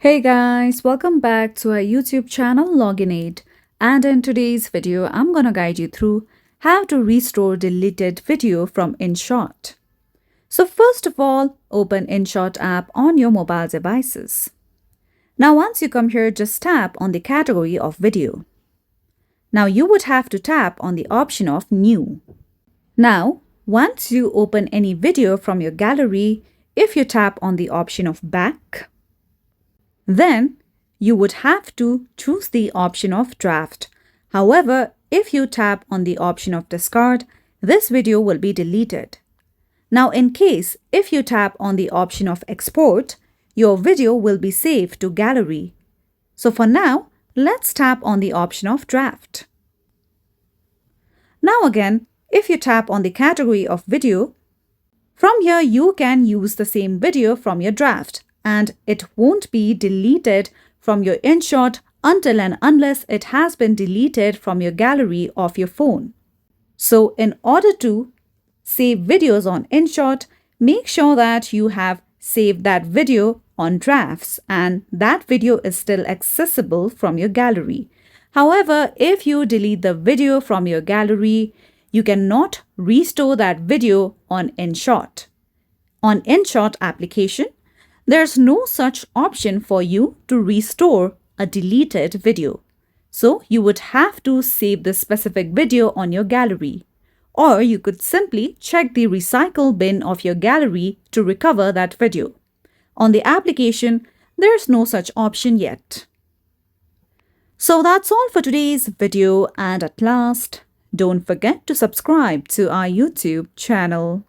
Hey guys, welcome back to our YouTube channel Login Aid, and in today's video I'm gonna guide you through how to restore deleted video from InShot. So first of all, open InShot app on your mobile devices. Now once you come here, just tap on the category of video. Now you would have to tap on the option of New. Now once you open any video from your gallery, if you tap on the option of Back, then you would have to choose the option of draft. However, if you tap on the option of discard, this video will be deleted. Now in case if you tap on the option of export, your video will be saved to gallery. So for now, let's tap on the option of draft. Now again, if you tap on the category of video, from here you can use the same video from your draft, and it won't be deleted from your InShot until and unless it has been deleted from your gallery of your phone. So in order to save videos on InShot, make sure that you have saved that video on drafts and that video is still accessible from your gallery. However, if you delete the video from your gallery, you cannot restore that video on InShot. On InShot application, there's no such option for you to restore a deleted video. So you would have to save the specific video on your gallery. Or you could simply check the recycle bin of your gallery to recover that video. On the application, there's no such option yet. So that's all for today's video, and at last, don't forget to subscribe to our YouTube channel.